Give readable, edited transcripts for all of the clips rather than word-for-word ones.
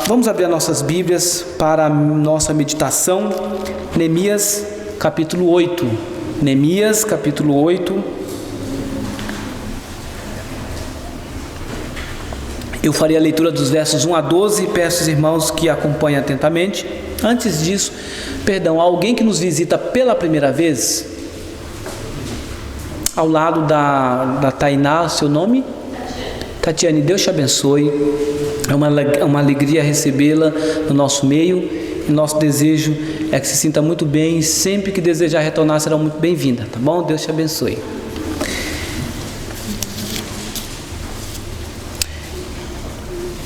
Vamos abrir as nossas Bíblias para a nossa meditação. Neemias capítulo 8. Neemias capítulo 8. Eu farei a leitura dos versos 1 a 12. Peço aos irmãos que acompanhem atentamente. Antes disso, alguém que nos visita pela primeira vez? Ao lado da Tainá, seu nome? Tatiane, Deus te abençoe. É uma alegria recebê-la no nosso meio. E nosso desejo é que se sinta muito bem. E sempre que desejar retornar, será muito bem-vinda, tá bom? Deus te abençoe.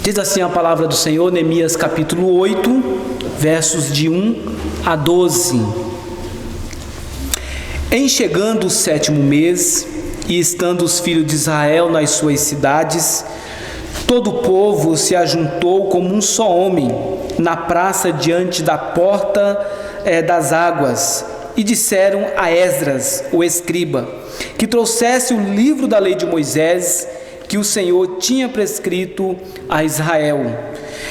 Diz assim a palavra do Senhor, Neemias capítulo 8, versos de 1 a 12. Em chegando o 7º mês, e estando os filhos de Israel nas suas cidades, todo o povo se ajuntou como um só homem, na praça diante da porta das águas, e disseram a Esdras, o escriba, que trouxesse o livro da lei de Moisés, que o Senhor tinha prescrito a Israel.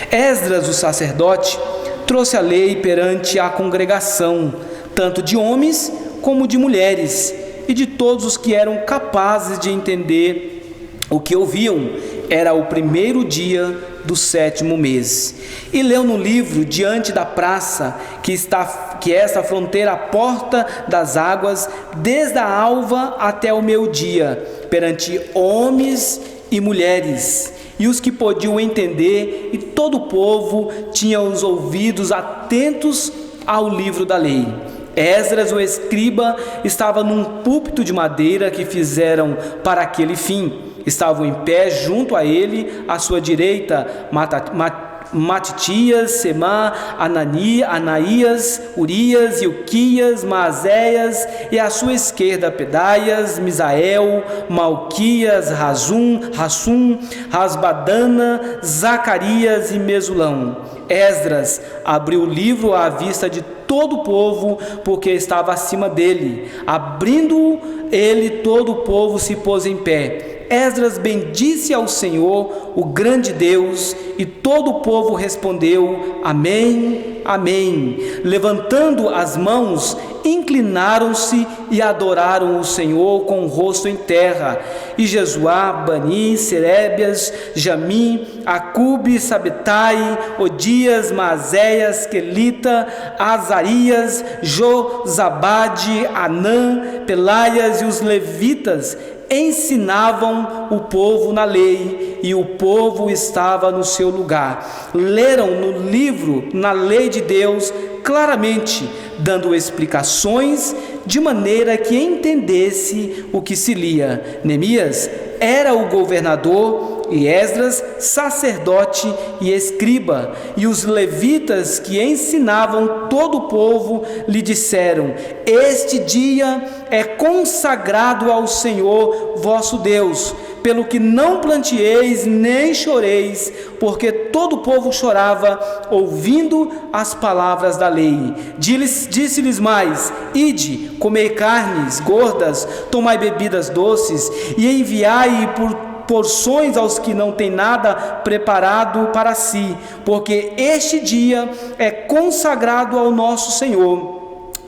Esdras, o sacerdote, trouxe a lei perante a congregação, tanto de homens como de mulheres, e de todos os que eram capazes de entender o que ouviam. Era o primeiro dia do 7º mês. E leu no livro diante da praça, que é esta fronteira, a porta das águas, desde a alva até o meio-dia, perante homens e mulheres, e os que podiam entender, e todo o povo tinha os ouvidos atentos ao livro da lei. Esdras, o escriba, estava num púlpito de madeira que fizeram para aquele fim. Estavam em pé junto a ele, à sua direita, Matitias, Semá, Anaías, Urias, Ilquias, Maazéias, e à sua esquerda Pedaias, Misael, Malquias, Rassum, Rasbadana, Zacarias e Mesulão. Esdras abriu o livro à vista de todo o povo, porque estava acima dele. Abrindo ele, todo o povo se pôs em pé. Esdras bendisse ao Senhor, o grande Deus, e todo o povo respondeu: Amém, Amém. Levantando as mãos, inclinaram-se e adoraram o Senhor com o rosto em terra. E Jesuá, Bani, Serebias, Jamim, Acube, Sabetai, Odias, Maazéias, Quelita, Azarias, Josabade, Anã, Pelaias e os levitas ensinavam o povo na lei, e o povo estava no seu lugar. Leram no livro, na lei de Deus, claramente, dando explicações de maneira que entendesse o que se lia. Neemias era o governador, e Esdras, sacerdote e escriba, e os levitas que ensinavam todo o povo lhe disseram: Este dia é consagrado ao Senhor vosso Deus, pelo que não planteeis nem choreis, porque todo o povo chorava ouvindo as palavras da lei. Disse-lhes mais: Ide, comei carnes gordas, tomai bebidas doces, e enviai por porções aos que não têm nada preparado para si, porque este dia é consagrado ao nosso Senhor.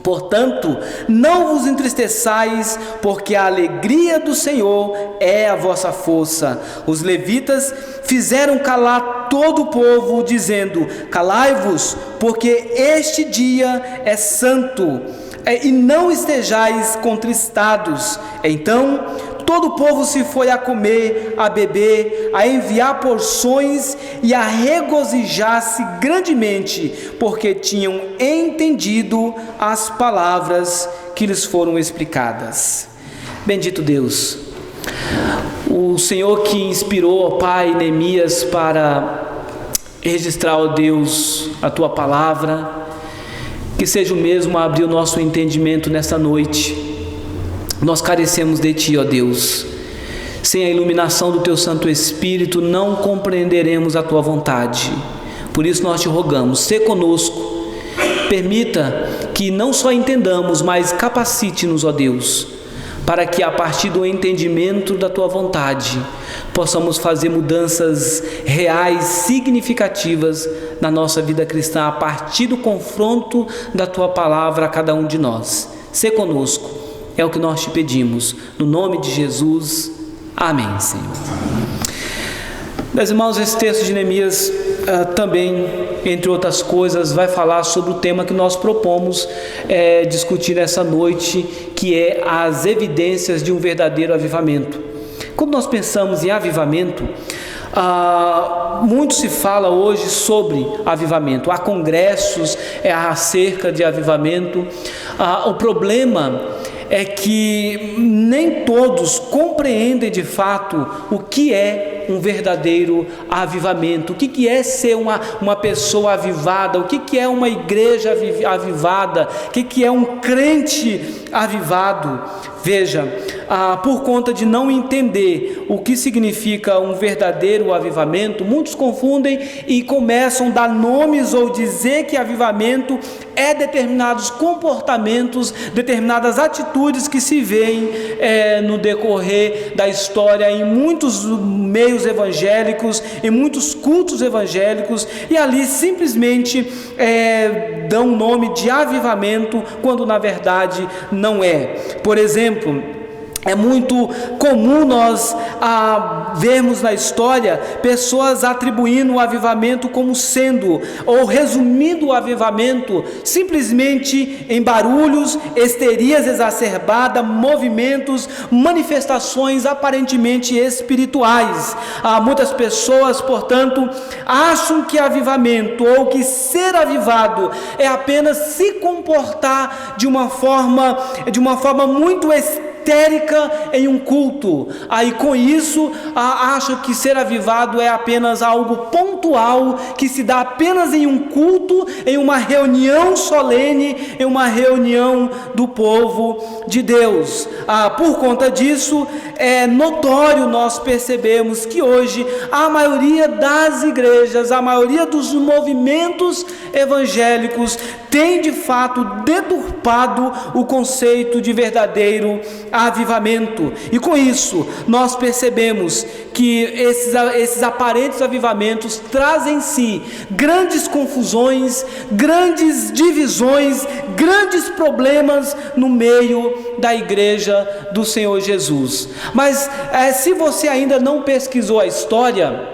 Portanto, não vos entristeçais, porque a alegria do Senhor é a vossa força. Os levitas fizeram calar todo o povo, dizendo: Calai-vos, porque este dia é santo, e não estejais contristados. Então todo o povo se foi a comer, a beber, a enviar porções e a regozijar-se grandemente, porque tinham entendido as palavras que lhes foram explicadas. Bendito Deus, o Senhor que inspirou, ó Pai, Neemias para registrar, ó Deus, a Tua palavra, que seja o mesmo a abrir o nosso entendimento nesta noite. Nós carecemos de Ti, ó Deus. Sem a iluminação do Teu Santo Espírito, não compreenderemos a Tua vontade. Por isso nós Te rogamos, sê conosco. Permita que não só entendamos, mas capacite-nos, ó Deus, para que a partir do entendimento da Tua vontade, possamos fazer mudanças reais, significativas na nossa vida cristã, a partir do confronto da Tua palavra a cada um de nós. Sê conosco, é o que nós te pedimos, no nome de Jesus, amém, Senhor. Meus irmãos, esse texto de Neemias também, entre outras coisas, vai falar sobre o tema que nós propomos discutir nessa noite, que é as evidências de um verdadeiro avivamento. Quando nós pensamos em avivamento, muito se fala hoje sobre avivamento. Há congressos acerca de avivamento. O problema é que nem todos compreendem de fato o que é um verdadeiro avivamento, o que é ser uma pessoa avivada, o que é uma igreja avivada, o que é um crente avivado. Veja, por conta de não entender o que significa um verdadeiro avivamento, muitos confundem e começam a dar nomes ou dizer que avivamento é determinados comportamentos, determinadas atitudes que se veem no decorrer da história em muitos meios evangélicos, em muitos cultos evangélicos, e ali simplesmente dão o nome de avivamento, quando na verdade não é. Por exemplo, é muito comum nós vermos na história pessoas atribuindo o avivamento como sendo, ou resumindo o avivamento simplesmente em barulhos, histerias exacerbadas, movimentos, manifestações aparentemente espirituais. Muitas pessoas, portanto, acham que avivamento ou que ser avivado é apenas se comportar de uma forma muito histérica em um culto. Aí com isso acha que ser avivado é apenas algo pontual, que se dá apenas em um culto, em uma reunião solene, em uma reunião do povo de Deus. Por conta disso, é notório nós percebemos que hoje a maioria das igrejas, a maioria dos movimentos evangélicos tem de fato deturpado o conceito de verdadeiro avivamento. E com isso nós percebemos que esses aparentes avivamentos trazem em si grandes confusões, grandes divisões, grandes problemas no meio da igreja do Senhor Jesus. Mas se você ainda não pesquisou a história,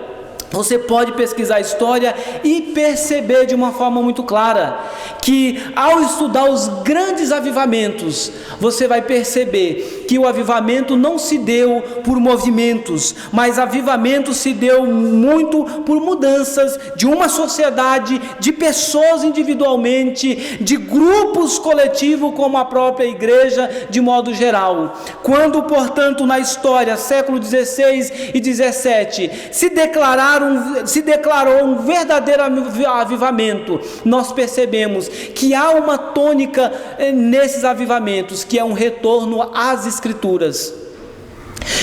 você pode pesquisar a história e perceber de uma forma muito clara que, ao estudar os grandes avivamentos, você vai perceber que o avivamento não se deu por movimentos, mas avivamento se deu muito por mudanças de uma sociedade, de pessoas individualmente, de grupos coletivos como a própria igreja de modo geral. Quando, portanto, na história, século XVI e XVII, se declarou um verdadeiro avivamento, nós percebemos que há uma tônica nesses avivamentos, que é um retorno às Escrituras,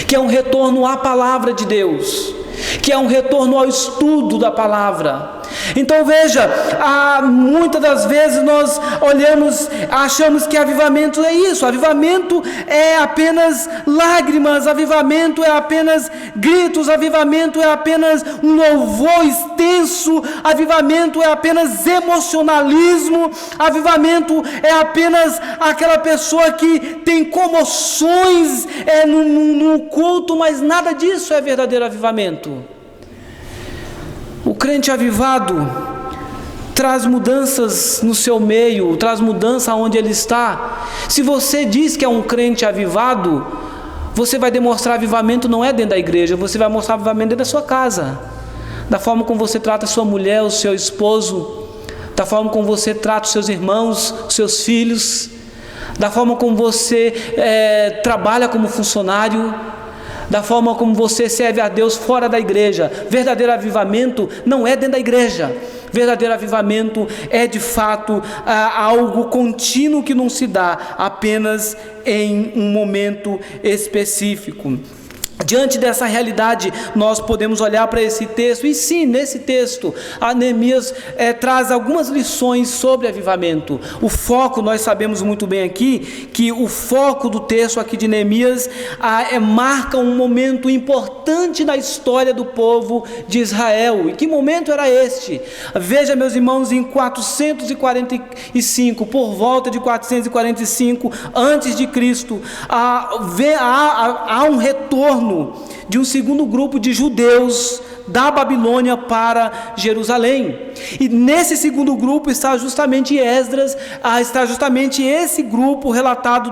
que é um retorno à palavra de Deus, que é um retorno ao estudo da palavra. Então veja, muitas das vezes nós olhamos, achamos que avivamento é isso, avivamento é apenas lágrimas, avivamento é apenas gritos, avivamento é apenas um louvor extenso, avivamento é apenas emocionalismo, avivamento é apenas aquela pessoa que tem comoções no culto, mas nada disso é verdadeiro avivamento. O crente avivado traz mudanças no seu meio, traz mudança onde ele está. Se você diz que é um crente avivado, você vai demonstrar avivamento não é dentro da igreja, você vai mostrar avivamento dentro da sua casa, da forma como você trata a sua mulher, o seu esposo, da forma como você trata os seus irmãos, os seus filhos, da forma como você trabalha como funcionário, da forma como você serve a Deus fora da igreja. Verdadeiro avivamento não é dentro da igreja. Verdadeiro avivamento é de fato algo contínuo que não se dá apenas em um momento específico. Diante dessa realidade, nós podemos olhar para esse texto, e sim, nesse texto, Neemias traz algumas lições sobre avivamento. O foco, nós sabemos muito bem aqui, que o foco do texto aqui de Neemias marca um momento importante na história do povo de Israel. E que momento era este? Veja, meus irmãos, em 445, por volta de 445 antes de Cristo, há um retorno de um segundo grupo de judeus da Babilônia para Jerusalém. E nesse segundo grupo está justamente Esdras, está justamente esse grupo relatado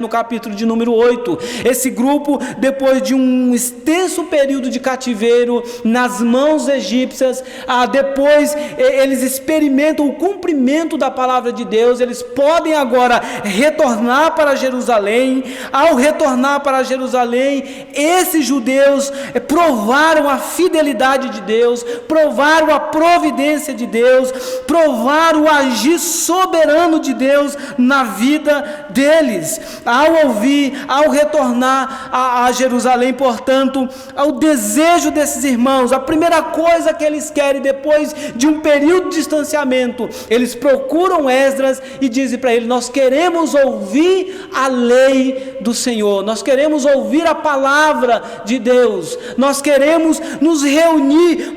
no capítulo de número 8. Esse grupo, depois de um extenso período de cativeiro nas mãos egípcias, depois eles experimentam o cumprimento da palavra de Deus, eles podem agora retornar para Jerusalém. Ao retornar para Jerusalém, esses judeus provaram a fidelidade de Deus, provaram a providência de Deus, provaram o agir soberano de Deus na vida deles. Ao retornar a Jerusalém, portanto, o desejo desses irmãos, a primeira coisa que eles querem depois de um período de distanciamento, eles procuram Esdras e dizem para ele: nós queremos ouvir a lei do Senhor, nós queremos ouvir a palavra de Deus, nós queremos nos reunir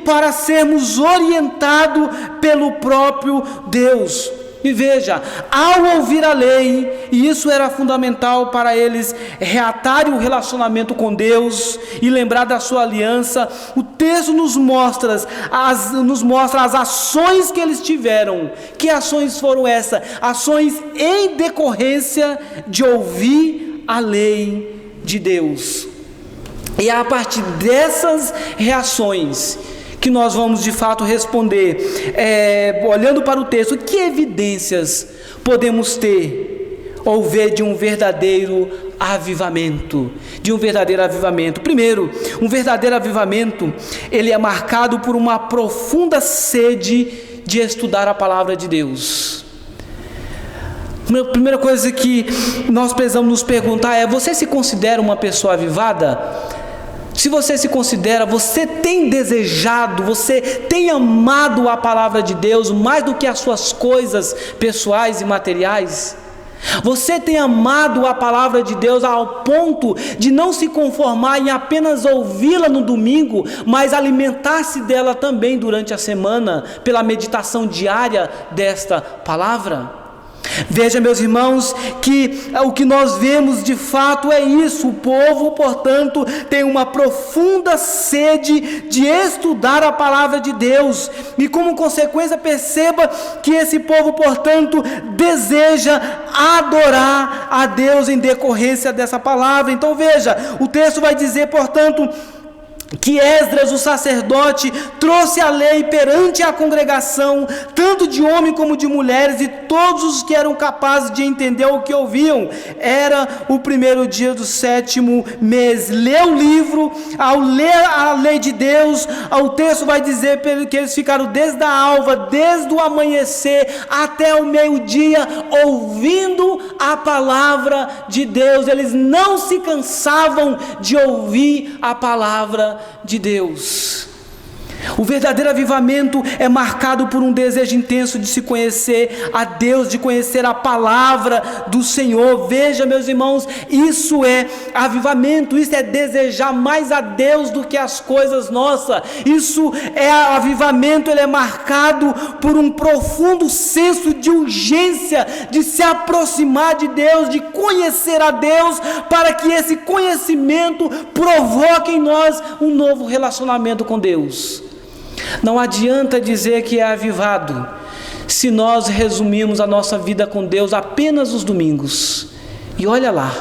para sermos orientados pelo próprio Deus. E veja, ao ouvir a lei, e isso era fundamental para eles reatarem o relacionamento com Deus e lembrar da sua aliança, o texto nos mostra as ações que eles tiveram. Que ações foram essas? Ações em decorrência de ouvir a lei de Deus. E é a partir dessas reações que nós vamos de fato responder, olhando para o texto, que evidências podemos ter ou ver de um verdadeiro avivamento, Primeiro, um verdadeiro avivamento, ele é marcado por uma profunda sede de estudar a palavra de Deus. A primeira coisa que nós precisamos nos perguntar é: você se considera uma pessoa avivada? Se você se considera, você tem desejado, você tem amado a palavra de Deus mais do que as suas coisas pessoais e materiais? Você tem amado a palavra de Deus ao ponto de não se conformar em apenas ouvi-la no domingo, mas alimentar-se dela também durante a semana, pela meditação diária desta palavra? Veja, meus irmãos, que o que nós vemos de fato é isso. O povo, portanto, tem uma profunda sede de estudar a palavra de Deus, e como consequência, perceba que esse povo, portanto, deseja adorar a Deus em decorrência dessa palavra. Então veja, o texto vai dizer, portanto, que Esdras, o sacerdote, trouxe a lei perante a congregação, tanto de homens como de mulheres, e todos os que eram capazes de entender o que ouviam. Era o primeiro dia do 7º mês. Leu o livro. Ao ler a lei de Deus, o texto vai dizer que eles ficaram desde a alva, desde o amanhecer até o meio-dia, ouvindo a palavra de Deus. Eles não se cansavam de ouvir a palavra de Deus. O verdadeiro avivamento é marcado por um desejo intenso de se conhecer a Deus, de conhecer a palavra do Senhor. Veja, meus irmãos, isso é avivamento, isso é desejar mais a Deus do que as coisas nossas. Isso é avivamento, ele é marcado por um profundo senso de urgência, de se aproximar de Deus, de conhecer a Deus, para que esse conhecimento provoque em nós um novo relacionamento com Deus. Não adianta dizer que é avivado se nós resumirmos a nossa vida com Deus apenas nos domingos. E olha lá,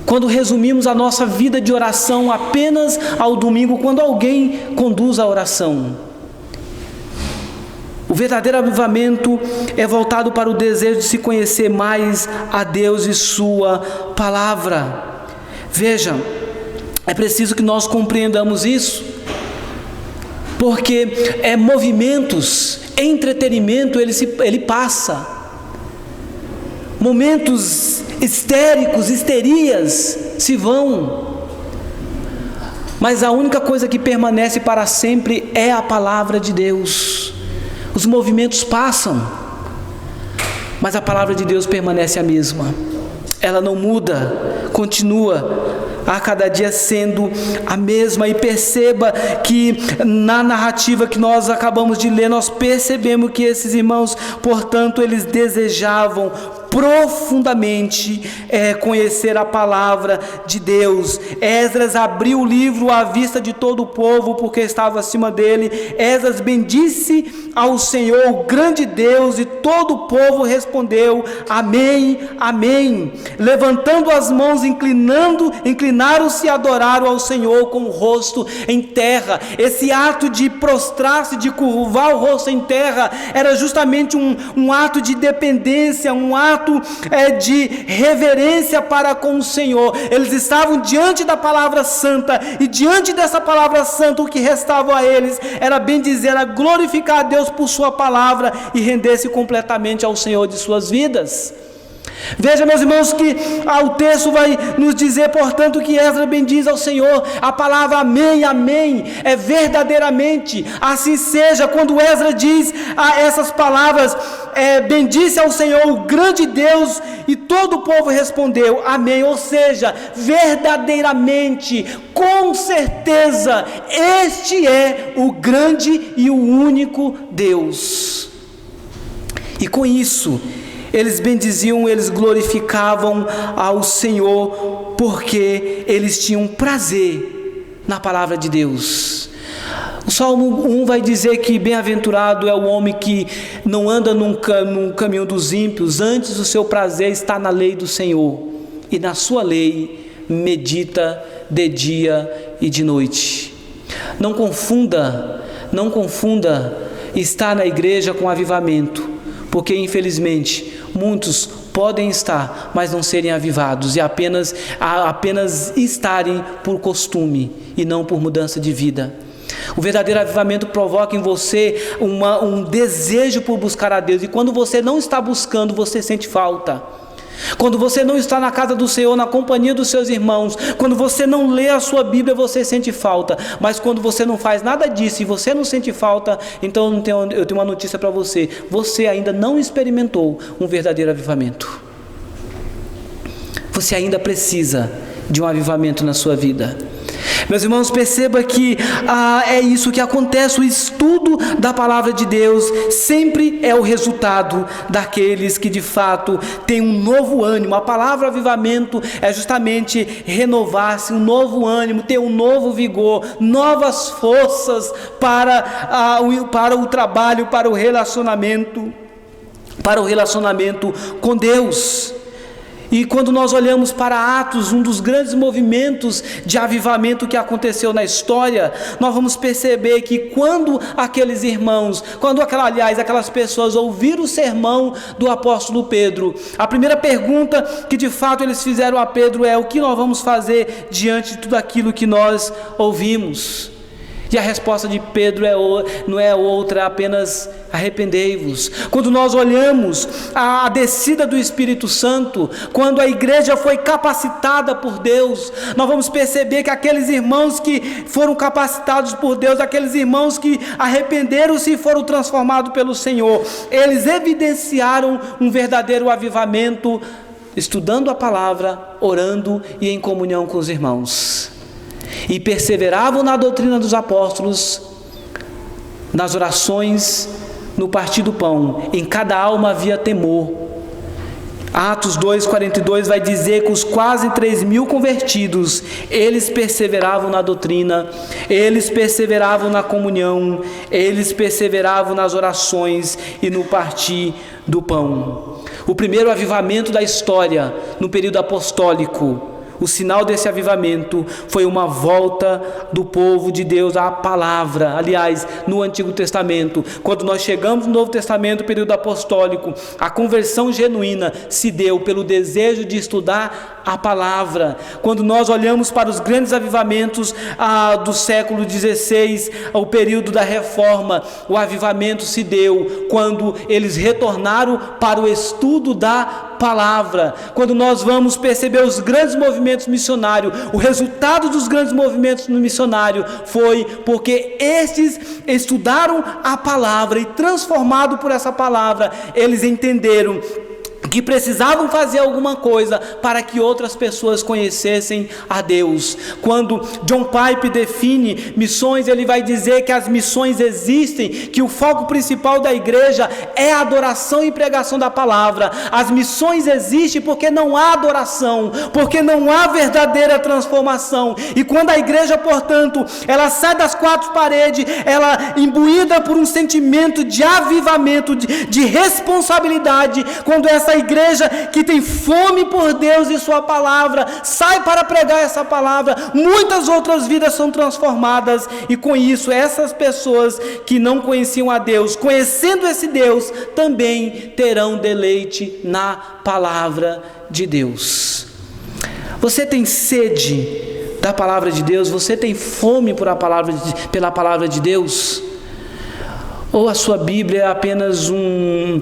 quando resumimos a nossa vida de oração apenas ao domingo, quando alguém conduz a oração. O verdadeiro avivamento é voltado para o desejo de se conhecer mais a Deus e sua palavra. Veja, é preciso que nós compreendamos isso, porque movimentos, entretenimento, ele passa. Momentos histéricos, histerias se vão. Mas a única coisa que permanece para sempre é a palavra de Deus. Os movimentos passam, mas a palavra de Deus permanece a mesma. Ela não muda, continua a cada dia sendo a mesma. E perceba que na narrativa que nós acabamos de ler, nós percebemos que esses irmãos, portanto, eles desejavam profundamente conhecer a palavra de Deus. Esdras abriu o livro à vista de todo o povo, porque estava acima dele. Esdras bendisse ao Senhor, o grande Deus, e todo o povo respondeu: amém, amém. Levantando as mãos, inclinaram-se e adoraram ao Senhor com o rosto em terra. Esse ato de prostrar-se, de curvar o rosto em terra, era justamente um ato de dependência, um ato de reverência para com o Senhor. Eles estavam diante da palavra santa, e diante dessa palavra santa, o que restava a eles era bendizer, era glorificar a Deus por sua palavra e render-se completamente ao Senhor de suas vidas. Veja, meus irmãos, que o texto vai nos dizer, portanto, que Esdras bendiz ao Senhor. A palavra amém, amém, é verdadeiramente, assim seja. Quando Esdras diz essas palavras, bendice ao Senhor, o grande Deus, e todo o povo respondeu amém. Ou seja, verdadeiramente, com certeza, este é o grande e o único Deus. E com isso, eles bendiziam, eles glorificavam ao Senhor, porque eles tinham prazer na palavra de Deus. O Salmo 1 vai dizer que bem-aventurado é o homem que não anda num caminho dos ímpios, antes o seu prazer está na lei do Senhor, e na sua lei medita de dia e de noite. Não confunda estar na igreja com avivamento, porque infelizmente muitos podem estar, mas não serem avivados, e apenas estarem por costume e não por mudança de vida. O verdadeiro avivamento provoca em você um desejo por buscar a Deus, e quando você não está buscando, você sente falta. Quando você não está na casa do Senhor, na companhia dos seus irmãos, quando você não lê a sua Bíblia, você sente falta. Mas quando você não faz nada disso e você não sente falta, então eu tenho uma notícia para você: você ainda não experimentou um verdadeiro avivamento. Você ainda precisa de um avivamento na sua vida. Meus irmãos, perceba que é isso que acontece. O estudo da palavra de Deus sempre é o resultado daqueles que de fato têm um novo ânimo. A palavra avivamento é justamente renovar-se, um novo ânimo, ter um novo vigor, novas forças para o trabalho, para o relacionamento com Deus. E quando nós olhamos para Atos, um dos grandes movimentos de avivamento que aconteceu na história, nós vamos perceber que quando aquelas pessoas ouviram o sermão do apóstolo Pedro, a primeira pergunta que de fato eles fizeram a Pedro é: o que nós vamos fazer diante de tudo aquilo que nós ouvimos? E a resposta de Pedro não é outra, apenas arrependei-vos. Quando nós olhamos a descida do Espírito Santo, quando a igreja foi capacitada por Deus, nós vamos perceber que aqueles irmãos que foram capacitados por Deus, aqueles irmãos que arrependeram-se e foram transformados pelo Senhor, eles evidenciaram um verdadeiro avivamento, estudando a palavra, orando e em comunhão com os irmãos. E perseveravam na doutrina dos apóstolos, nas orações, no partir do pão. Em cada alma havia temor. Atos 2:42 vai dizer que os quase 3.000 convertidos, eles perseveravam na doutrina, eles perseveravam na comunhão, eles perseveravam nas orações e no partir do pão. O primeiro avivamento da história, no período apostólico, o sinal desse avivamento foi uma volta do povo de Deus à palavra. Aliás, no Antigo Testamento, quando nós chegamos no Novo Testamento, período apostólico, a conversão genuína se deu pelo desejo de estudar a palavra. Quando nós olhamos para os grandes avivamentos do século XVI, o período da Reforma, o avivamento se deu quando eles retornaram para o estudo da palavra. Quando nós vamos perceber os grandes movimentos missionários, o resultado dos grandes movimentos missionários foi porque estes estudaram a palavra e, transformado por essa palavra, eles entenderam que precisavam fazer alguma coisa para que outras pessoas conhecessem a Deus. Quando John Piper define missões, ele vai dizer que as missões existem, que o foco principal da igreja é a adoração e pregação da palavra. As missões existem porque não há adoração, porque não há verdadeira transformação. E quando a igreja, portanto, ela sai das quatro paredes, ela imbuída por um sentimento de avivamento, de responsabilidade, quando essa igreja que tem fome por Deus e sua palavra sai para pregar essa palavra, muitas outras vidas são transformadas, e com isso essas pessoas que não conheciam a Deus, conhecendo esse Deus, também terão deleite na palavra de Deus. Você tem sede da palavra de Deus? Você tem fome pela palavra de Deus? Ou a sua Bíblia é apenas um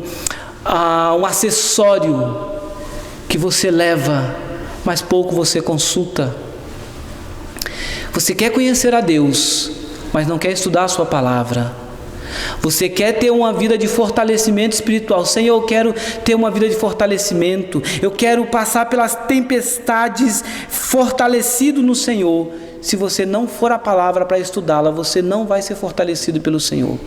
acessório que você leva, mas pouco você consulta? Você quer conhecer a Deus, mas não quer estudar a sua palavra. Você quer ter uma vida de fortalecimento espiritual. Senhor, eu quero ter uma vida de fortalecimento, eu quero passar pelas tempestades fortalecido no Senhor. Se você não for a palavra para estudá-la, você não vai ser fortalecido pelo Senhor.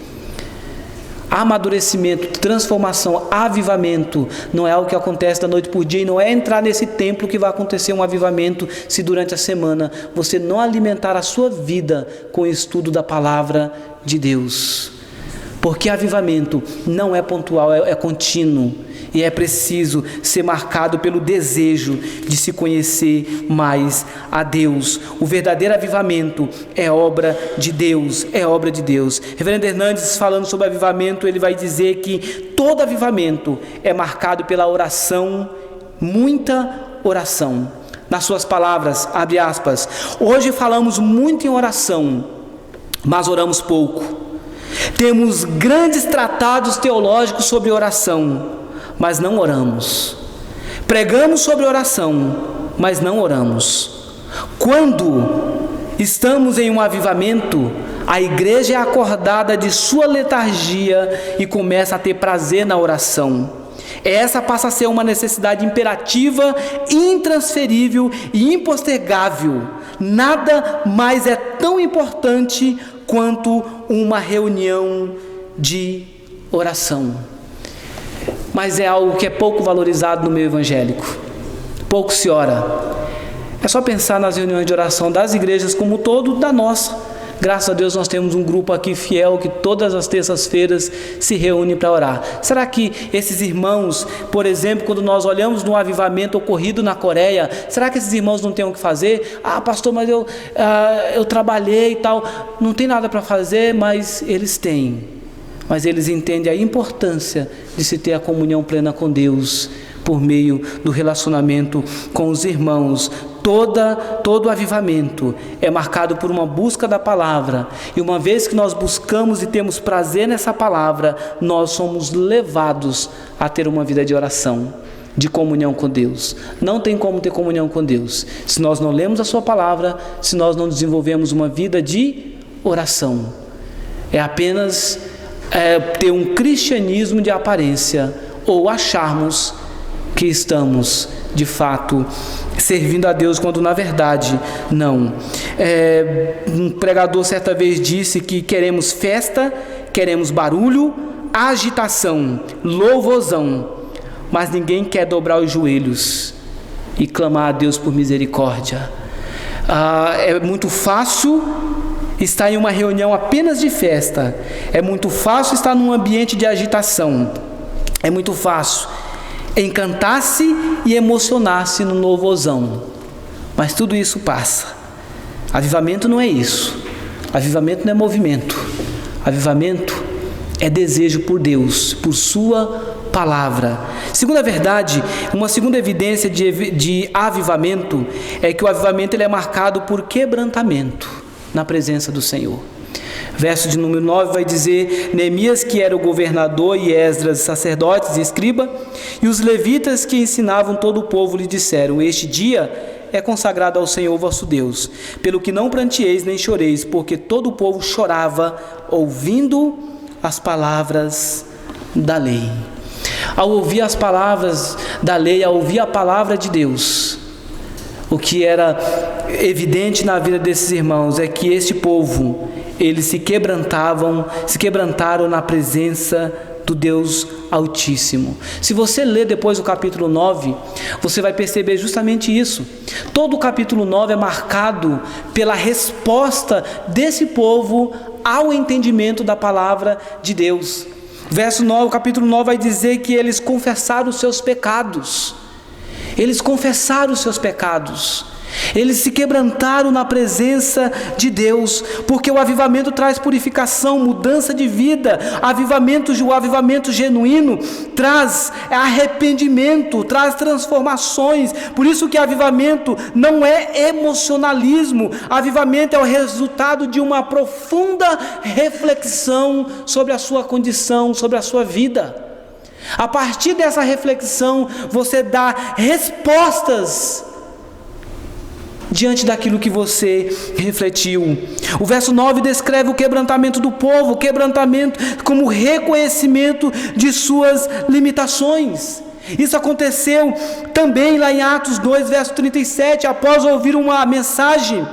Amadurecimento, transformação, avivamento não é algo que acontece da noite por dia, e não é entrar nesse templo que vai acontecer um avivamento se durante a semana você não alimentar a sua vida com o estudo da palavra de Deus. Porque avivamento não é pontual, é contínuo, e é preciso ser marcado pelo desejo de se conhecer mais a Deus. O verdadeiro avivamento é obra de Deus, é obra de Deus. Reverendo Hernandes, falando sobre avivamento, ele vai dizer que todo avivamento é marcado pela oração, muita oração. Nas suas palavras, abre aspas, hoje falamos muito em oração, mas oramos pouco. Temos grandes tratados teológicos sobre oração, mas não oramos. Pregamos sobre oração, mas não oramos. Quando estamos em um avivamento, a igreja é acordada de sua letargia e começa a ter prazer na oração. Essa passa a ser uma necessidade imperativa, intransferível e impostergável. Nada mais é tão importante quanto uma reunião de oração. Mas é algo que é pouco valorizado no meio evangélico. Pouco se ora. É só pensar nas reuniões de oração das igrejas como um todo, da nossa. Graças a Deus nós temos um grupo aqui fiel que todas as terças-feiras se reúne para orar. Será que esses irmãos, por exemplo, quando nós olhamos no avivamento ocorrido na Coreia, será que esses irmãos não têm o que fazer? Ah, pastor, mas eu trabalhei e tal. Não tem nada para fazer, mas eles têm. Mas eles entendem a importância de se ter a comunhão plena com Deus por meio do relacionamento com os irmãos. Todo avivamento é marcado por uma busca da palavra, e uma vez que nós buscamos e temos prazer nessa palavra, nós somos levados a ter uma vida de oração, de comunhão com Deus. Não tem como ter comunhão com Deus se nós não lemos a sua palavra, se nós não desenvolvemos uma vida de oração. É apenas ter um cristianismo de aparência, ou acharmos que estamos de fato servindo a Deus, quando na verdade não. Um pregador certa vez disse que queremos festa, queremos barulho, agitação, louvozão, mas ninguém quer dobrar os joelhos e clamar a Deus por misericórdia. É muito fácil estar em uma reunião apenas de festa, é muito fácil estar num ambiente de agitação, é muito fácil encantar-se e emocionar-se no louvozão, mas tudo isso passa. Avivamento não é isso. Avivamento não é movimento. Avivamento é desejo por Deus, por sua palavra. Segunda verdade, uma segunda evidência de avivamento é que o avivamento ele é marcado por quebrantamento na presença do Senhor. Verso de número 9 vai dizer: Neemias, que era o governador, e Esdras, sacerdotes e escriba, e os levitas que ensinavam todo o povo lhe disseram: este dia é consagrado ao Senhor vosso Deus, pelo que não pranteeis nem choreis, porque todo o povo chorava ouvindo as palavras da lei. Ao ouvir as palavras da lei, ao ouvir a palavra de Deus, o que era evidente na vida desses irmãos é que este povo, eles se quebrantaram na presença do Deus Altíssimo. Se você ler depois o capítulo 9, você vai perceber justamente isso. Todo o capítulo 9 é marcado pela resposta desse povo ao entendimento da palavra de Deus. Verso 9, o capítulo 9 vai dizer que eles confessaram os seus pecados. Eles confessaram os seus pecados. Eles se quebrantaram na presença de Deus, porque o avivamento traz purificação, mudança de vida. O avivamento genuíno traz arrependimento, traz transformações. Por isso que avivamento não é emocionalismo. Avivamento é o resultado de uma profunda reflexão sobre a sua condição, sobre a sua vida. A partir dessa reflexão, você dá respostas diante daquilo que você refletiu. O verso 9 descreve o quebrantamento do povo, o quebrantamento como reconhecimento de suas limitações. Isso aconteceu também lá em Atos 2, verso 37, após ouvir uma mensagem.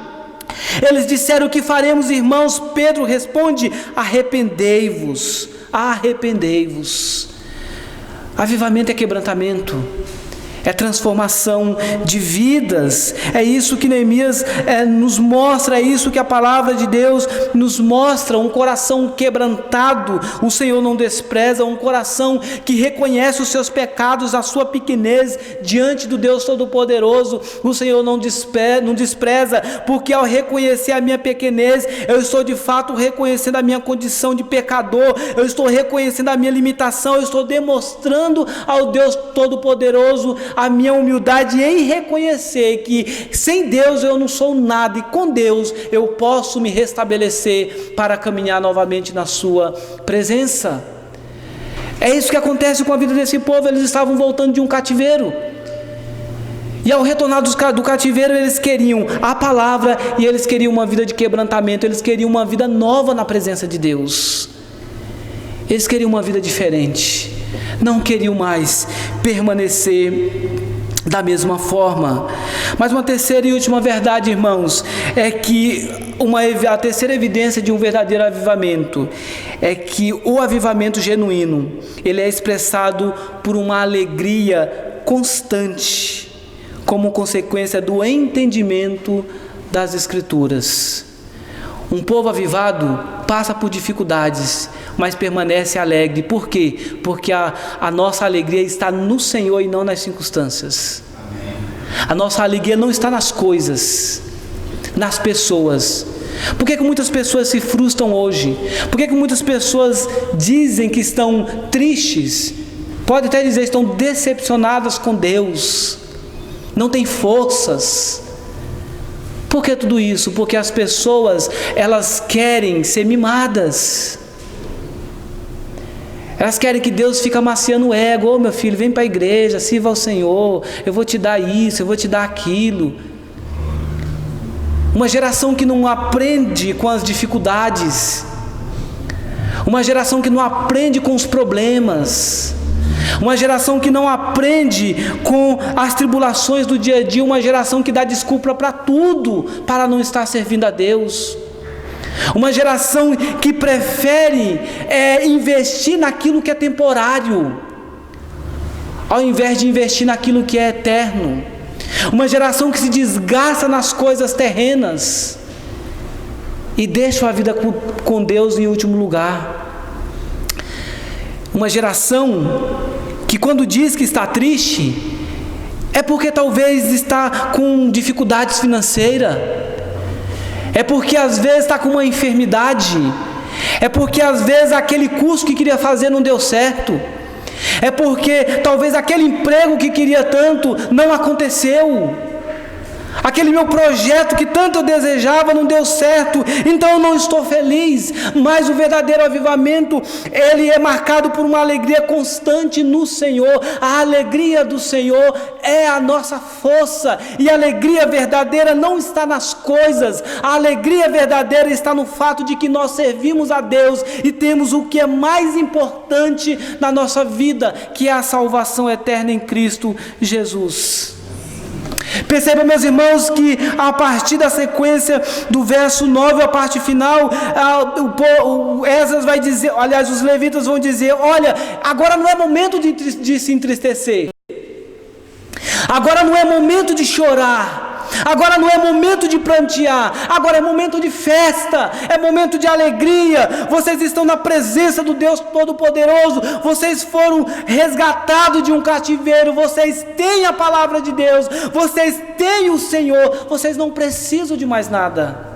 Eles disseram: o que faremos, irmãos? Pedro responde: arrependei-vos, arrependei-vos. Avivamento é quebrantamento, é transformação de vidas. É isso que Neemias nos mostra, é isso que a palavra de Deus nos mostra. Um coração quebrantado o Senhor não despreza, um coração que reconhece os seus pecados, a sua pequenez diante do Deus Todo-Poderoso, o Senhor não despreza, porque ao reconhecer a minha pequenez, eu estou de fato reconhecendo a minha condição de pecador, eu estou reconhecendo a minha limitação, eu estou demonstrando ao Deus Todo-Poderoso a minha humildade em reconhecer que sem Deus eu não sou nada, e com Deus eu posso me restabelecer para caminhar novamente na sua presença. É isso que acontece com a vida desse povo. Eles estavam voltando de um cativeiro, e ao retornar do cativeiro, eles queriam a palavra, e eles queriam uma vida de quebrantamento, eles queriam uma vida nova na presença de Deus. Eles queriam uma vida diferente, não queriam mais permanecer da mesma forma. Mas uma terceira e última verdade, irmãos, é que a terceira evidência de um verdadeiro avivamento é que o avivamento genuíno, ele é expressado por uma alegria constante, como consequência do entendimento das Escrituras. Um povo avivado passa por dificuldades, mas permanece alegre. Por quê? Porque a nossa alegria está no Senhor e não nas circunstâncias. A nossa alegria não está nas coisas, nas pessoas. Por que muitas pessoas se frustram hoje? Por que muitas pessoas dizem que estão tristes? Pode até dizer que estão decepcionadas com Deus, não têm forças. Por que tudo isso? Porque as pessoas, elas querem ser mimadas. Elas querem que Deus fique amaciando o ego. Ô meu filho, vem para a igreja, sirva ao Senhor, eu vou te dar isso, eu vou te dar aquilo. Uma geração que não aprende com as dificuldades, uma geração que não aprende com os problemas, uma geração que não aprende com as tribulações do dia a dia, uma geração que dá desculpa para tudo, para não estar servindo a Deus. Uma geração que prefere investir naquilo que é temporário, ao invés de investir naquilo que é eterno. Uma geração que se desgasta nas coisas terrenas e deixa a vida com Deus em último lugar. Uma geração que quando diz que está triste, é porque talvez está com dificuldades financeiras, é porque às vezes está com uma enfermidade, é porque às vezes aquele curso que queria fazer não deu certo, É porque talvez aquele emprego que queria tanto não aconteceu. Aquele meu projeto que tanto eu desejava não deu certo, então eu não estou feliz. Mas o verdadeiro avivamento, ele é marcado por uma alegria constante no Senhor. A alegria do Senhor é a nossa força, e a alegria verdadeira não está nas coisas. A alegria verdadeira está no fato de que nós servimos a Deus e temos o que é mais importante na nossa vida, que é a salvação eterna em Cristo Jesus. Perceba, meus irmãos, que a partir da sequência do verso 9, a parte final, o Esdras vai dizer, aliás, os levitas vão dizer: olha, agora não é momento de se entristecer, agora não é momento de chorar, agora não é momento de prantear, agora é momento de festa, é momento de alegria. Vocês estão na presença do Deus Todo-Poderoso, vocês foram resgatados de um cativeiro, vocês têm a palavra de Deus, vocês têm o Senhor, vocês não precisam de mais nada.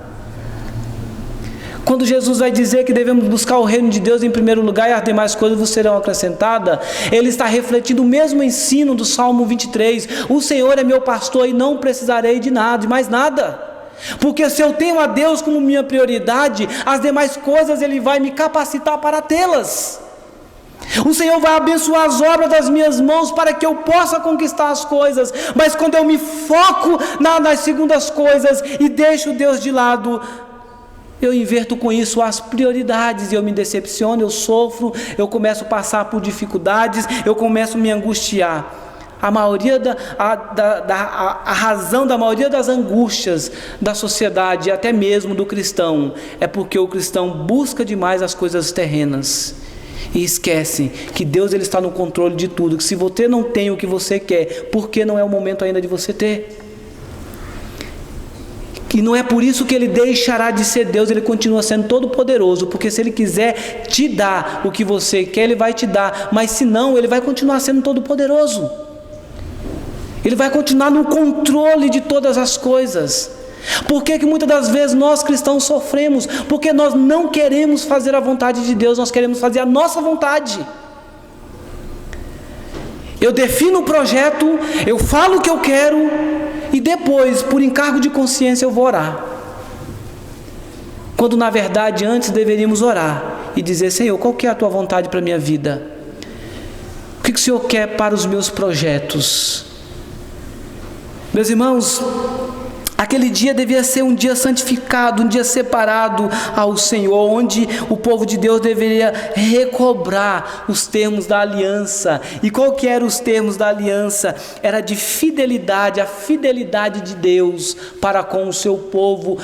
Quando Jesus vai dizer que devemos buscar o reino de Deus em primeiro lugar e as demais coisas vos serão acrescentadas, ele está refletindo o mesmo ensino do Salmo 23. O Senhor é meu pastor e não precisarei de nada, de mais nada. Porque se eu tenho a Deus como minha prioridade, as demais coisas Ele vai me capacitar para tê-las. O Senhor vai abençoar as obras das minhas mãos para que eu possa conquistar as coisas. Mas quando eu me foco nas segundas coisas e deixo Deus de lado, eu inverto com isso as prioridades e eu me decepciono, eu sofro, eu começo a passar por dificuldades, eu começo a me angustiar. A razão da maioria das angústias da sociedade, até mesmo do cristão, é porque o cristão busca demais as coisas terrenas e esquece que Deus ele está no controle de tudo, que se você não tem o que você quer, porque não é o momento ainda de você ter. E não é por isso que Ele deixará de ser Deus, Ele continua sendo todo poderoso, porque se Ele quiser te dar o que você quer, Ele vai te dar, mas se não, Ele vai continuar sendo todo poderoso, Ele vai continuar no controle de todas as coisas. Por que muitas das vezes nós cristãos sofremos? Porque nós não queremos fazer a vontade de Deus, nós queremos fazer a nossa vontade. Eu defino o projeto, eu falo o que eu quero, e depois, por encargo de consciência, eu vou orar. Quando na verdade antes deveríamos orar e dizer: Senhor, qual que é a tua vontade para a minha vida? O que o Senhor quer para os meus projetos? Meus irmãos, aquele dia devia ser um dia santificado, um dia separado ao Senhor, onde o povo de Deus deveria recobrar os termos da aliança. E qual que eram os termos da aliança? Era de fidelidade, a fidelidade de Deus para com o seu povo,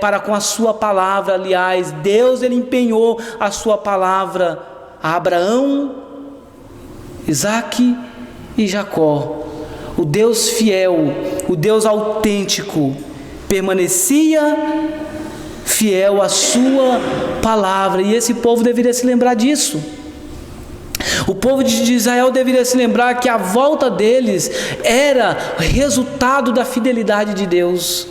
para com a sua palavra. Aliás, Deus ele empenhou a sua palavra a Abraão, Isaque e Jacó. O Deus fiel, o Deus autêntico, permanecia fiel à sua palavra, e esse povo deveria se lembrar disso. O povo de Israel deveria se lembrar que a volta deles era resultado da fidelidade de Deus,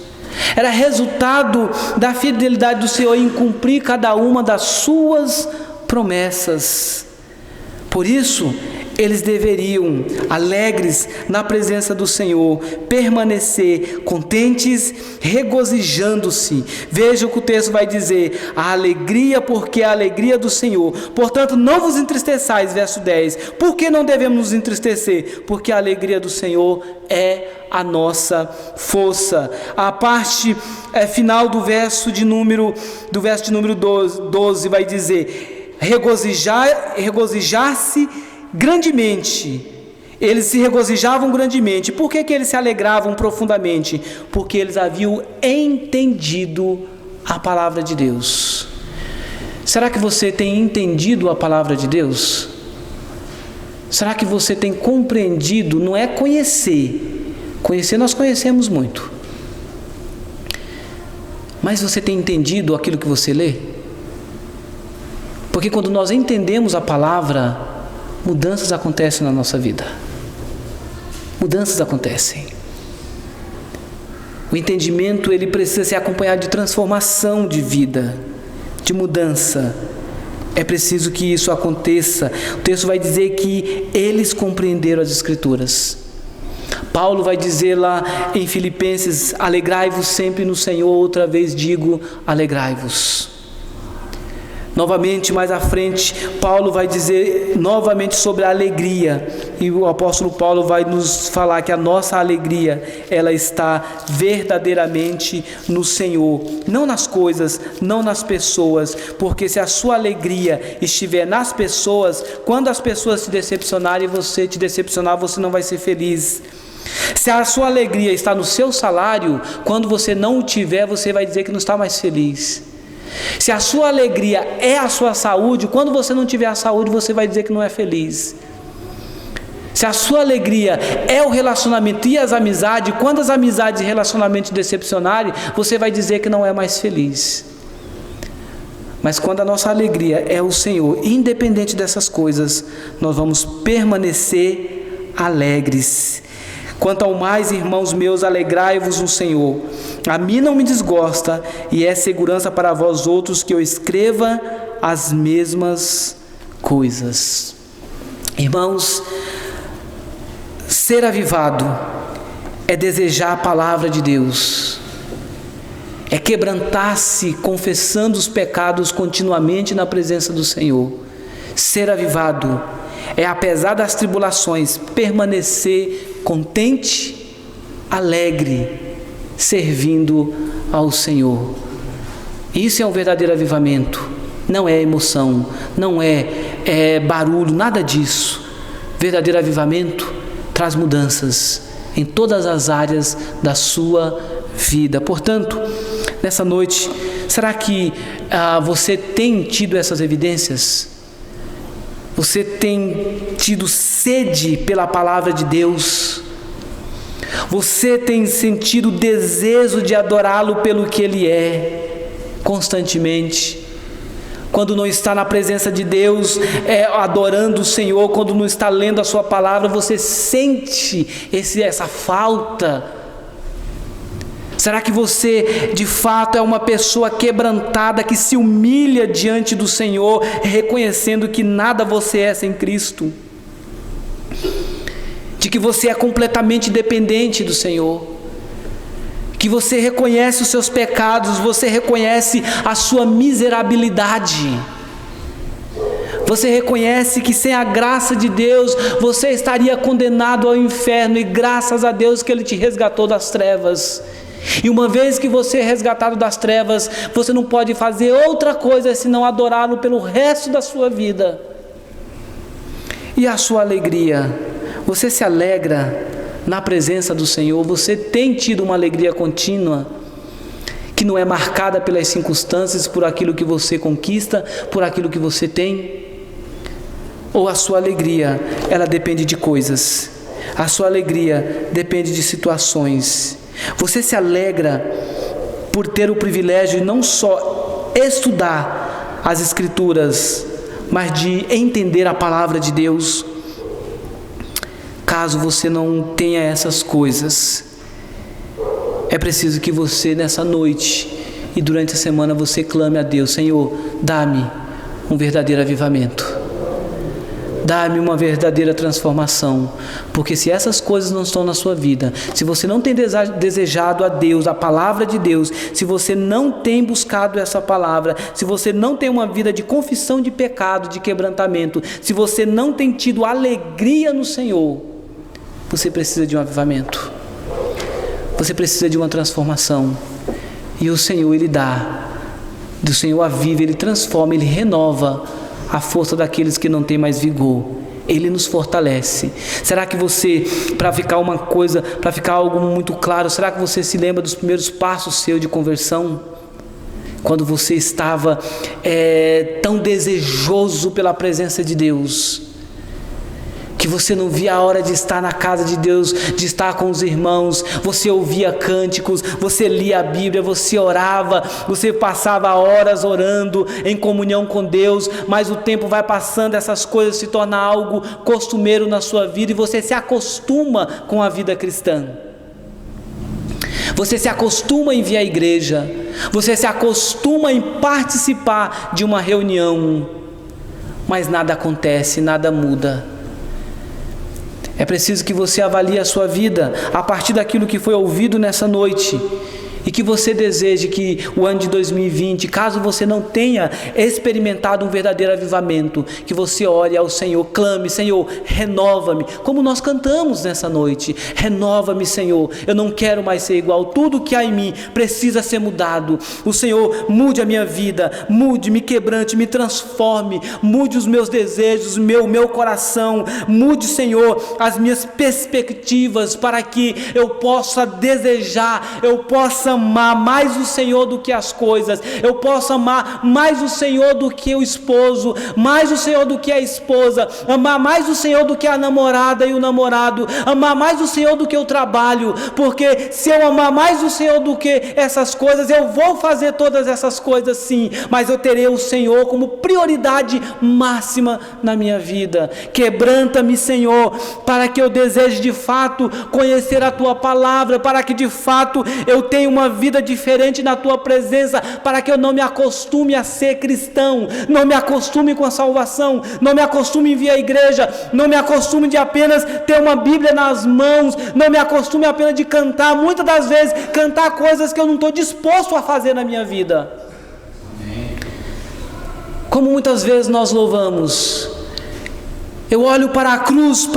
era resultado da fidelidade do Senhor em cumprir cada uma das suas promessas. Por isso, eles deveriam, alegres na presença do Senhor, permanecer contentes, regozijando-se. Veja o que o texto vai dizer: a alegria, porque a alegria do Senhor. Portanto, não vos entristeçais, verso 10. Por que não devemos nos entristecer? Porque a alegria do Senhor é a nossa força. A parte final do verso de número 12 vai dizer: regozijar-se grandemente. Eles se regozijavam grandemente. Por que eles se alegravam profundamente? Porque eles haviam entendido a palavra de Deus. Será que você tem entendido a palavra de Deus? Será que você tem compreendido? Não é conhecer. Conhecer nós conhecemos muito. Mas você tem entendido aquilo que você lê? Porque quando nós entendemos a palavra, mudanças acontecem na nossa vida. Mudanças acontecem. O entendimento ele precisa ser acompanhado de transformação de vida, de mudança. É preciso que isso aconteça. O texto vai dizer que eles compreenderam as Escrituras. Paulo vai dizer lá em Filipenses: alegrai-vos sempre no Senhor. Outra vez digo, alegrai-vos. Novamente, mais à frente, Paulo vai dizer novamente sobre a alegria, e o apóstolo Paulo vai nos falar que a nossa alegria, ela está verdadeiramente no Senhor, não nas coisas, não nas pessoas, porque se a sua alegria estiver nas pessoas, quando as pessoas te decepcionarem, você te decepcionar, você não vai ser feliz. Se a sua alegria está no seu salário, quando você não o tiver, você vai dizer que não está mais feliz. Se a sua alegria é a sua saúde, quando você não tiver a saúde, você vai dizer que não é feliz. Se a sua alegria é o relacionamento e as amizades, quando as amizades e relacionamentos decepcionarem, você vai dizer que não é mais feliz. Mas quando a nossa alegria é o Senhor, independente dessas coisas, nós vamos permanecer alegres. Quanto ao mais, irmãos meus, alegrai-vos no Senhor. A mim não me desgosta, e é segurança para vós outros que eu escreva as mesmas coisas. Irmãos, ser avivado é desejar a palavra de Deus, é quebrantar-se confessando os pecados continuamente na presença do Senhor. Ser avivado é, apesar das tribulações, permanecer contente, alegre, servindo ao Senhor. Isso é um verdadeiro avivamento. Não é emoção, não é barulho, nada disso. Verdadeiro avivamento traz mudanças em todas as áreas da sua vida. Portanto, nessa noite, será que você tem tido essas evidências? Você tem tido sede pela palavra de Deus? Você tem sentido desejo de adorá-lo pelo que Ele é, constantemente? Quando não está na presença de Deus, adorando o Senhor, quando não está lendo a sua palavra, você sente essa falta? Será que você, de fato, é uma pessoa quebrantada, que se humilha diante do Senhor, reconhecendo que nada você é sem Cristo? De que você é completamente dependente do Senhor? Que você reconhece os seus pecados, você reconhece a sua miserabilidade? Você reconhece que sem a graça de Deus, você estaria condenado ao inferno, e graças a Deus que Ele te resgatou das trevas. E uma vez que você é resgatado das trevas, você não pode fazer outra coisa senão adorá-lo pelo resto da sua vida. E a sua alegria? Você se alegra na presença do Senhor? Você tem tido uma alegria contínua, que não é marcada pelas circunstâncias, por aquilo que você conquista, por aquilo que você tem? Ou a sua alegria, ela depende de coisas? A sua alegria depende de situações? Você se alegra por ter o privilégio de não só estudar as Escrituras, mas de entender a palavra de Deus? Caso você não tenha essas coisas, é preciso que você, nessa noite e durante a semana, você clame a Deus: Senhor, dá-me um verdadeiro avivamento. Dá-me uma verdadeira transformação, porque se essas coisas não estão na sua vida, se você não tem desejado a Deus, a palavra de Deus, se você não tem buscado essa palavra, se você não tem uma vida de confissão de pecado, de quebrantamento, se você não tem tido alegria no Senhor, você precisa de um avivamento, você precisa de uma transformação, e o Senhor, Ele dá, o Senhor aviva, Ele transforma, Ele renova a força daqueles que não têm mais vigor. Ele nos fortalece. Será que você, para ficar algo muito claro, será que você se lembra dos primeiros passos seus de conversão? Quando você estava tão desejoso pela presença de Deus, que você não via a hora de estar na casa de Deus, de estar com os irmãos, você ouvia cânticos, você lia a Bíblia, você orava, você passava horas orando em comunhão com Deus, mas o tempo vai passando, essas coisas se tornam algo costumeiro na sua vida e você se acostuma com a vida cristã. Você se acostuma em vir à igreja, você se acostuma em participar de uma reunião, mas nada acontece, nada muda. É preciso que você avalie a sua vida a partir daquilo que foi ouvido nessa noite. E que você deseje que o ano de 2020, caso você não tenha experimentado um verdadeiro avivamento, que você ore ao Senhor, clame: Senhor, renova-me, como nós cantamos nessa noite. Renova-me, Senhor, eu não quero mais ser igual, tudo que há em mim precisa ser mudado. O Senhor mude a minha vida, mude, me quebrante, me transforme, mude os meus desejos, meu coração, mude, Senhor, as minhas perspectivas, para que eu possa desejar, eu possa amar mais o Senhor do que as coisas, eu posso amar mais o Senhor do que o esposo, mais o Senhor do que a esposa, amar mais o Senhor do que a namorada e o namorado, amar mais o Senhor do que o trabalho, porque se eu amar mais o Senhor do que essas coisas, eu vou fazer todas essas coisas sim, mas eu terei o Senhor como prioridade máxima na minha vida. Quebranta-me, Senhor, para que eu deseje de fato conhecer a Tua palavra, para que de fato eu tenha uma vida diferente na Tua presença, para que eu não me acostume a ser cristão, não me acostume com a salvação, não me acostume em vir à igreja, não me acostume de apenas ter uma Bíblia nas mãos, não me acostume apenas de cantar, muitas das vezes cantar coisas que eu não estou disposto a fazer na minha vida. Como muitas vezes nós louvamos: eu olho para a cruz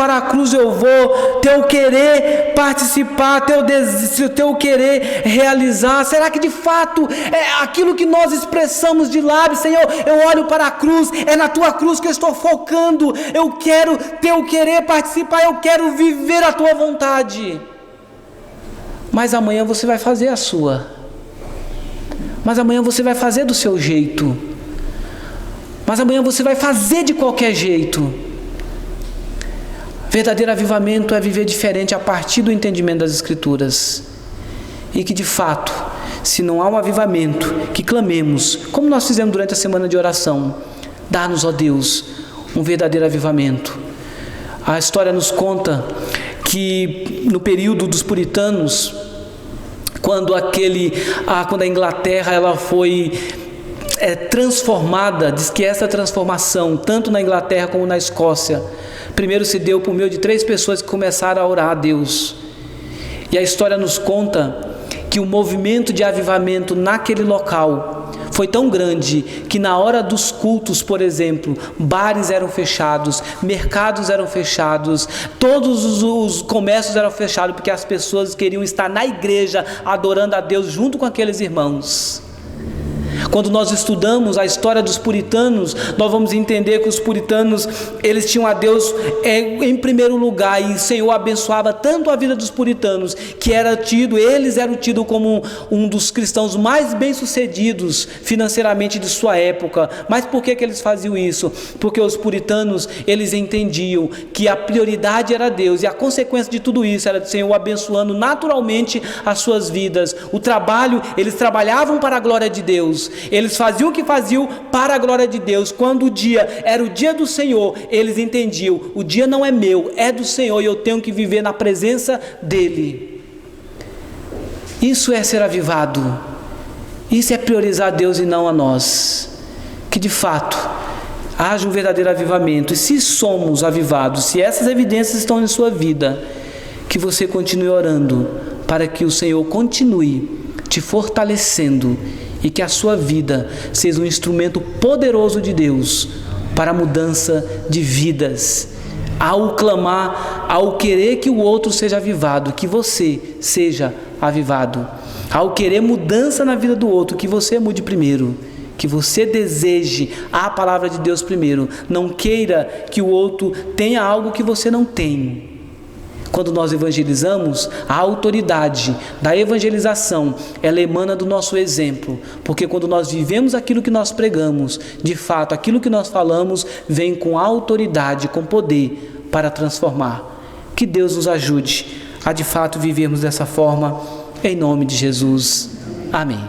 eu vou, teu querer participar, teu querer realizar. Será que de fato é aquilo que nós expressamos de lábios? Senhor, eu olho para a cruz, é na tua cruz que eu estou focando, eu quero teu querer participar, eu quero viver a tua vontade. Mas amanhã você vai fazer a sua, mas amanhã você vai fazer do seu jeito, mas amanhã você vai fazer de qualquer jeito. Verdadeiro avivamento é viver diferente a partir do entendimento das Escrituras. E que de fato, se não há um avivamento, que clamemos, como nós fizemos durante a semana de oração: dá-nos, ó Deus, um verdadeiro avivamento. A história nos conta que no período dos puritanos, quando a Inglaterra ela foi transformada, diz que essa transformação, tanto na Inglaterra como na Escócia, primeiro se deu por meio de 3 pessoas que começaram a orar a Deus. E a história nos conta que o movimento de avivamento naquele local foi tão grande que na hora dos cultos, por exemplo, bares eram fechados, mercados eram fechados, todos os comércios eram fechados, porque as pessoas queriam estar na igreja adorando a Deus junto com aqueles irmãos. Quando nós estudamos a história dos puritanos, nós vamos entender que os puritanos, eles tinham a Deus em primeiro lugar, e o Senhor abençoava tanto a vida dos puritanos, que eles eram tidos como um dos cristãos mais bem-sucedidos financeiramente de sua época. Mas por que eles faziam isso? Porque os puritanos, eles entendiam que a prioridade era Deus, e a consequência de tudo isso era o Senhor abençoando naturalmente as suas vidas. O trabalho, eles trabalhavam para a glória de Deus, eles faziam o que faziam para a glória de Deus. Quando o dia era o dia do Senhor, eles entendiam: o dia não é meu, é do Senhor, e eu tenho que viver na presença dEle. Isso é ser avivado, isso é priorizar Deus e não a nós. Que de fato haja um verdadeiro avivamento, e se somos avivados, se essas evidências estão em sua vida, que você continue orando para que o Senhor continue te fortalecendo, e que a sua vida seja um instrumento poderoso de Deus para a mudança de vidas. Ao clamar, ao querer que o outro seja avivado, que você seja avivado. Ao querer mudança na vida do outro, que você mude primeiro, que você deseje a palavra de Deus primeiro. Não queira que o outro tenha algo que você não tem. Quando nós evangelizamos, a autoridade da evangelização, ela emana do nosso exemplo, porque quando nós vivemos aquilo que nós pregamos, de fato, aquilo que nós falamos vem com autoridade, com poder para transformar. Que Deus nos ajude a de fato vivermos dessa forma, em nome de Jesus. Amém.